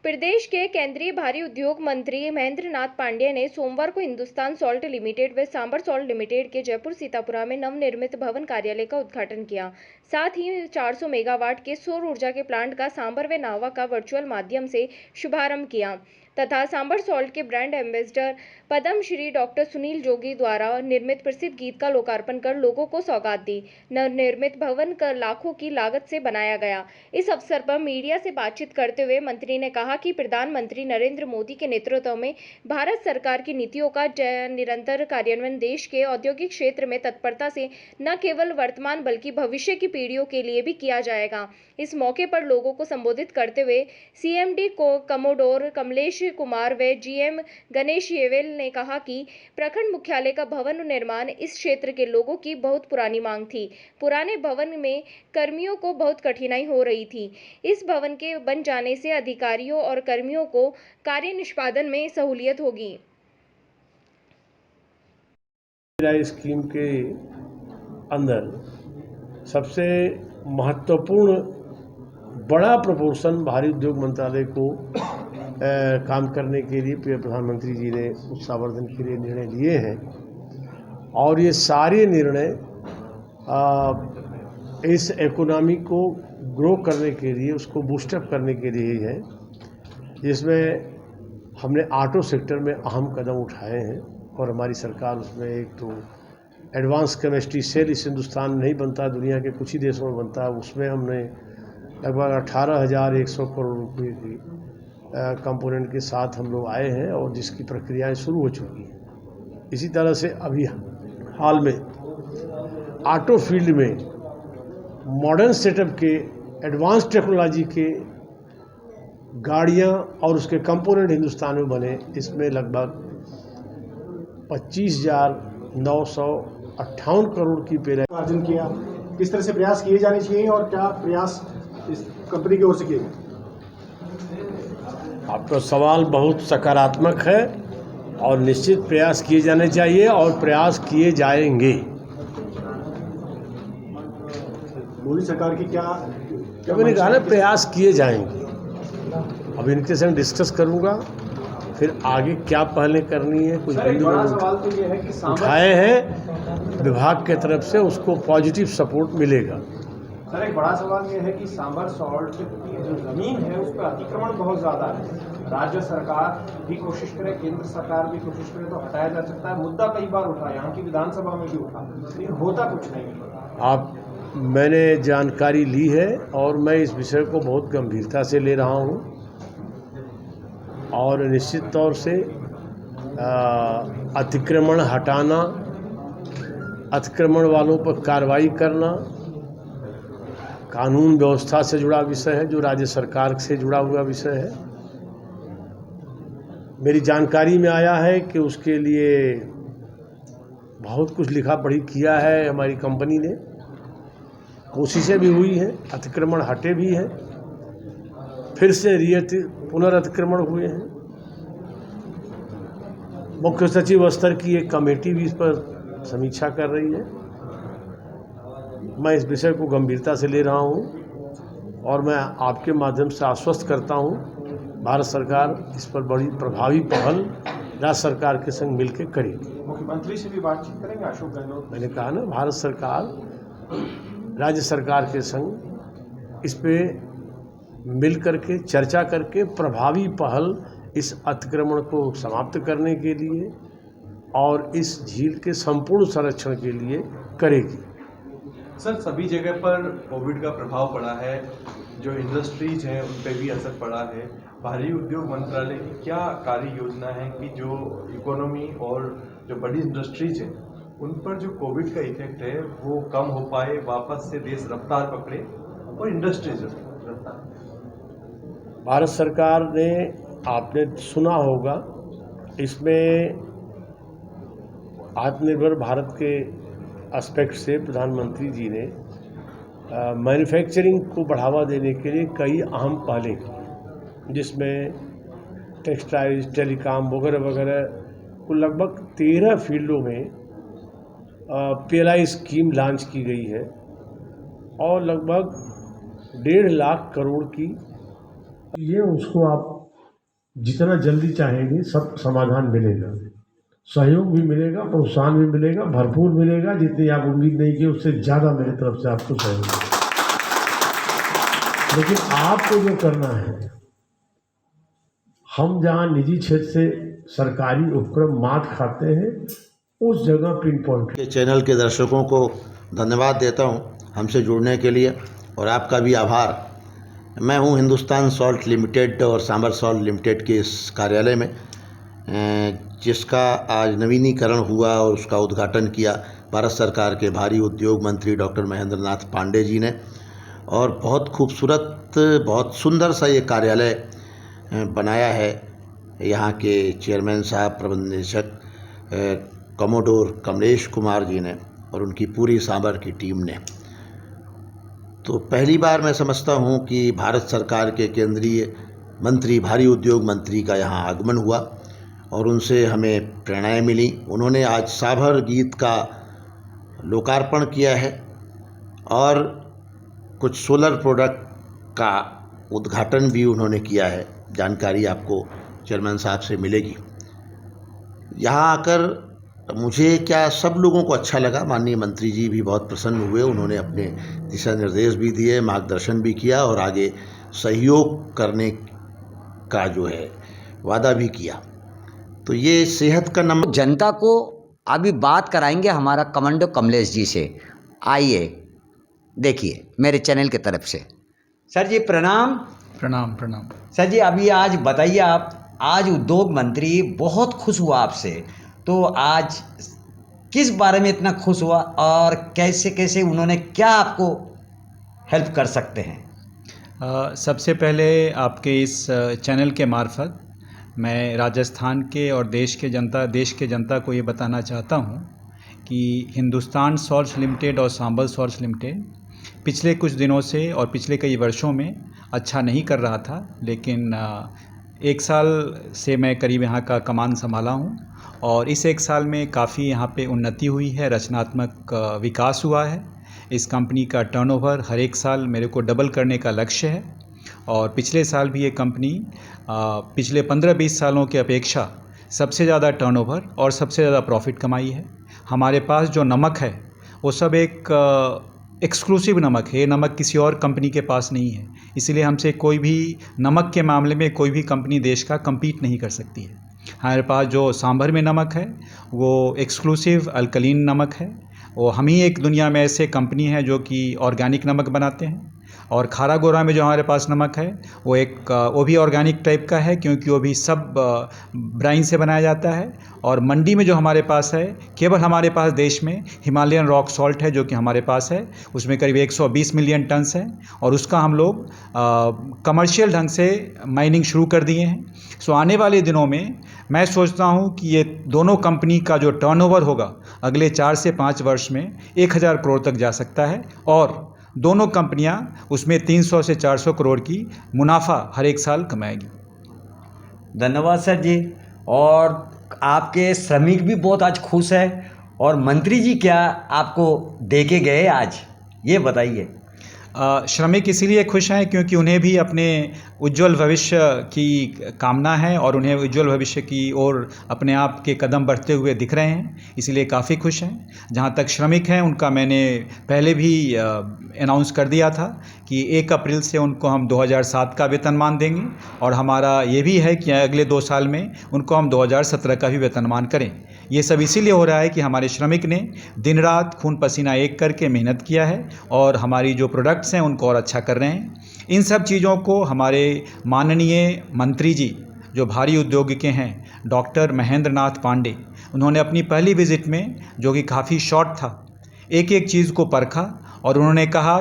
प्रदेश के केंद्रीय भारी उद्योग मंत्री महेंद्र नाथ पांडेय ने सोमवार को हिंदुस्तान सॉल्ट लिमिटेड व सांबर सॉल्ट लिमिटेड के जयपुर सीतापुरा में नवनिर्मित भवन कार्यालय का उद्घाटन किया। साथ ही 400 मेगावाट के सौर ऊर्जा के प्लांट का सांबर व नावा का वर्चुअल माध्यम से शुभारंभ किया तथा सांबर सॉल्ट के brand ambassador Padma Shri doctor Sunil जोगी द्वारा निर्मित प्रसिद्ध गीत का लोकार्पण कर लोगों को सौगात दी। नवनिर्मित भवन का लाखों की लागत से बनाया गया। इस अवसर पर मीडिया से बातचीत करते हुए मंत्री ने कहा कि प्रधानमंत्री नरेंद्र मोदी के नेतृत्व में भारत सरकार की नीतियों का निरंतर कार्यान्वयन देश के औद्योगिक क्षेत्र में तत्परता से न केवल वर्तमान बल्कि भविष्य की पीढ़ियों के लिए भी किया जाएगा। इस मौके पर लोगों को संबोधित करते हुए सीएमडी को कमोडोर कमलेश कुमार व जीएम गणेश येवेल ने कहा कि प्रखंड मुख्यालय का भवन निर्माण इस क्षेत्र के लोगों की बहुत पुरानी मांग थी। पुराने भवन में कर्मियों को बहुत कठिनाई हो रही थी। इस भवन के बन जाने से अधिकारियों और कर्मियों को कार्य निष्पादन में सहूलियत होगी। स्कीम के अंदर सबसे महत्वपूर्ण बड़ा प्रोपोर्शन भारी उद्योग मंत्रालय को काम करने के लिए प्रधानमंत्री जी ने उत्साहवर्धन के लिए निर्णय लिए हैं और ये सारे निर्णय इस इकोनॉमी को ग्रो करने के लिए, उसको बूस्टअप करने के लिए ही है, जिसमें हमने ऑटो सेक्टर में अहम कदम उठाए हैं और हमारी सरकार उसमें एक तो एडवांस केमिस्ट्री सेल इस हिंदुस्तान में नहीं बनता, दुनिया के कुछ ही देशों में बनता है, उसमें हमने लगभग 18,100 करोड़ रुपए की कंपोनेंट के साथ हम लोग आए हैं और जिसकी प्रक्रियाएं शुरू हो चुकी हैं। इसी तरह से अभी हाल में ऑटो फील्ड में मॉडर्न सेटअप के एडवांस टेक्नोलॉजी के गाड़ियां और उसके कंपोनेंट हिंदुस्तान में बने, इसमें लगभग 25,958 करोड़ की अर्जन किया। किस तरह से प्रयास किए जाने चाहिए और क्या प्रयास इस कंपनी की ओर से किए? आपका सवाल बहुत सकारात्मक है और निश्चित प्रयास किए जाने चाहिए और प्रयास किए जाएंगे। मोदी सरकार की क्या मैंने कहा ना, प्रयास किए जाएंगे। अब इनके संग डिस्कस करूंगा, फिर आगे क्या पहले करनी है, कुछ बिंदु तो ये है कि उठाए हैं विभाग के तरफ से, उसको पॉजिटिव सपोर्ट मिलेगा। सर, एक बड़ा सवाल ये है कि सांबर सॉल्ट की जो जमीन है उस पर अतिक्रमण बहुत ज्यादा है। राज्य सरकार भी कोशिश करे, केंद्र सरकार भी कोशिश करे तो हटाया जा सकता है। मुद्दा कई बार उठा, यहाँ की विधानसभा में भी उठा, लेकिन होता कुछ नहीं। मैंने जानकारी ली है और मैं इस विषय को बहुत गंभीरता से ले रहा हूँ और निश्चित तौर से अतिक्रमण हटाना, अतिक्रमण वालों पर कार्रवाई करना कानून व्यवस्था से जुड़ा विषय है, जो राज्य सरकार से जुड़ा हुआ विषय है। मेरी जानकारी में आया है कि उसके लिए बहुत कुछ लिखा पढ़ी किया है हमारी कंपनी ने, कोशिशें भी हुई हैं, अतिक्रमण हटे भी हैं, फिर से पुनर्अतिक्रमण हुए हैं। मुख्य सचिव स्तर की एक कमेटी भी इस पर समीक्षा कर रही है। मैं इस विषय को गंभीरता से ले रहा हूं और मैं आपके माध्यम से आश्वस्त करता हूं, भारत सरकार इस पर बड़ी प्रभावी पहल राज्य सरकार के संग मिलकर करेगी। मुख्यमंत्री से भी बातचीत करेंगे अशोक गहलोत? मैंने कहा ना, भारत सरकार राज्य सरकार के संग इस पे मिल करके चर्चा करके प्रभावी पहल इस अतिक्रमण को समाप्त करने के लिए और इस झील के संपूर्ण संरक्षण के लिए करेगी। सर, सभी जगह पर कोविड का प्रभाव पड़ा है, जो इंडस्ट्रीज हैं उन पर भी असर पड़ा है। भारी उद्योग मंत्रालय की क्या कार्य योजना है कि जो इकोनॉमी और जो बड़ी इंडस्ट्रीज हैं उन पर जो कोविड का इफेक्ट है वो कम हो पाए, वापस से देश रफ्तार पकड़े और इंडस्ट्रीज रफ्तार? भारत सरकार ने, आपने सुना होगा, इसमें आत्मनिर्भर भारत के एस्पेक्ट से प्रधानमंत्री जी ने मैन्युफैक्चरिंग को बढ़ावा देने के लिए कई अहम पहलें की, जिसमें टेक्सटाइल्स, टेलीकॉम वगैरह वगैरह को लगभग 13 फील्डों में PLI स्कीम लॉन्च की गई है और लगभग 1.5 लाख करोड़ की, ये उसको आप जितना जल्दी चाहेंगे सब समाधान मिलेगा, सहयोग भी मिलेगा, प्रोत्साहन भी मिलेगा, भरपूर मिलेगा। जितनी आप उम्मीद नहीं की उससे ज़्यादा मेरी तरफ से आपको सहयोग मिलेगा। लेकिन आपको जो करना है, हम जहाँ निजी क्षेत्र से सरकारी उपक्रम मात खाते हैं उस जगह पिन पॉइंट के चैनल के दर्शकों को धन्यवाद देता हूं हमसे जुड़ने के लिए, और आपका भी आभार। मैं हूं हिंदुस्तान सॉल्ट लिमिटेड और सांबर सॉल्ट लिमिटेड के इस कार्यालय में, जिसका आज नवीनीकरण हुआ और उसका उद्घाटन किया भारत सरकार के भारी उद्योग मंत्री डॉक्टर महेंद्र नाथ पांडे जी ने। और बहुत खूबसूरत, बहुत सुंदर सा ये कार्यालय बनाया है यहाँ के चेयरमैन साहब, प्रबंध निदेशक कमोडोर कमलेश कुमार जी ने और उनकी पूरी सांबर की टीम ने। तो पहली बार मैं समझता हूँ कि भारत सरकार के केंद्रीय मंत्री, भारी उद्योग मंत्री का यहाँ आगमन हुआ और उनसे हमें प्रेरणाएँ मिली। उन्होंने आज सांभर गीत का लोकार्पण किया है और कुछ सोलर प्रोडक्ट का उद्घाटन भी उन्होंने किया है। जानकारी आपको चेयरमैन साहब से मिलेगी। यहाँ आकर मुझे क्या, सब लोगों को अच्छा लगा। माननीय मंत्री जी भी बहुत प्रसन्न हुए। उन्होंने अपने दिशा निर्देश भी दिए, मार्गदर्शन भी किया और आगे सहयोग करने का जो है वादा भी किया। तो ये सेहत का नंबर जनता को अभी बात कराएंगे हमारा कमांडो कमलेश जी से। आइए देखिए मेरे चैनल की तरफ से। सर जी प्रणाम। प्रणाम प्रणाम। सर जी अभी आज बताइए, आप आज उद्योग मंत्री, बहुत खुश हुआ आपसे, तो आज किस बारे में इतना खुश हुआ और कैसे कैसे उन्होंने क्या आपको हेल्प कर सकते हैं? सबसे पहले आपके इस चैनल के मार्फत मैं राजस्थान के और देश के जनता को ये बताना चाहता हूँ कि हिंदुस्तान सॉल्ट्स लिमिटेड और सांबर सॉल्ट्स लिमिटेड पिछले कुछ दिनों से और पिछले कई वर्षों में अच्छा नहीं कर रहा था, लेकिन 1 साल से मैं करीब यहाँ का कमान संभाला हूँ और इस 1 साल में काफ़ी यहाँ पे उन्नति हुई है, रचनात्मक विकास हुआ है। इस कंपनी का टर्नओवर हर एक साल मेरे को डबल करने का लक्ष्य है और पिछले साल भी ये कंपनी पिछले 15-20 सालों की अपेक्षा सबसे ज़्यादा टर्नओवर और सबसे ज़्यादा प्रॉफिट कमाई है। हमारे पास जो नमक है वो सब एक एक्सक्लूसिव नमक है। ये नमक किसी और कंपनी के पास नहीं है, इसलिए हमसे कोई भी नमक के मामले में कोई भी कंपनी देश का compete नहीं कर सकती है। हमारे पास जो सांभर में नमक है वो एक्सक्लूसिव अल्कलीन नमक है। वो हम ही एक दुनिया में ऐसे कंपनी है जो कि ऑर्गेनिक नमक बनाते हैं। और खारा गोरा में जो हमारे पास नमक है वो भी ऑर्गेनिक टाइप का है, क्योंकि वो भी सब ब्राइन से बनाया जाता है। और मंडी में जो हमारे पास है, केवल हमारे पास देश में हिमालयन रॉक सॉल्ट है जो कि हमारे पास है, उसमें करीब 120 मिलियन टन्स है और उसका हम लोग कमर्शियल ढंग से माइनिंग शुरू कर दिए हैं। सो आने वाले दिनों में मैं सोचता हूँ कि ये दोनों कंपनी का जो टर्नओवर होगा अगले 4 से 5 वर्ष में 1000 करोड़ तक जा सकता है और दोनों कंपनियां उसमें 300 से 400 करोड़ की मुनाफा हर एक साल कमाएगी। धन्यवाद सर जी। और आपके श्रमिक भी बहुत आज खुश है और मंत्री जी क्या आपको दे के गए आज, ये बताइए। श्रमिक इसीलिए खुश हैं क्योंकि उन्हें भी अपने उज्जवल भविष्य की कामना है और उन्हें उज्जवल भविष्य की ओर अपने आप के कदम बढ़ते हुए दिख रहे हैं, इसीलिए काफ़ी खुश हैं। जहाँ तक श्रमिक हैं उनका मैंने पहले भी अनाउंस कर दिया था कि 1 अप्रैल से उनको हम 2007 का वेतनमान देंगे और हमारा ये भी है कि अगले 2 साल में उनको हम 2017 का भी वेतनमान करें। ये सब इसीलिए हो रहा है कि हमारे श्रमिक ने दिन रात खून पसीना एक करके मेहनत किया है और हमारी जो प्रोडक्ट्स हैं उनको और अच्छा कर रहे हैं। इन सब चीज़ों को हमारे माननीय मंत्री जी जो भारी उद्योग के हैं डॉक्टर महेंद्र नाथ पांडे, उन्होंने अपनी पहली विज़िट में, जो कि काफ़ी शॉर्ट था, एक एक चीज़ को परखा और उन्होंने कहा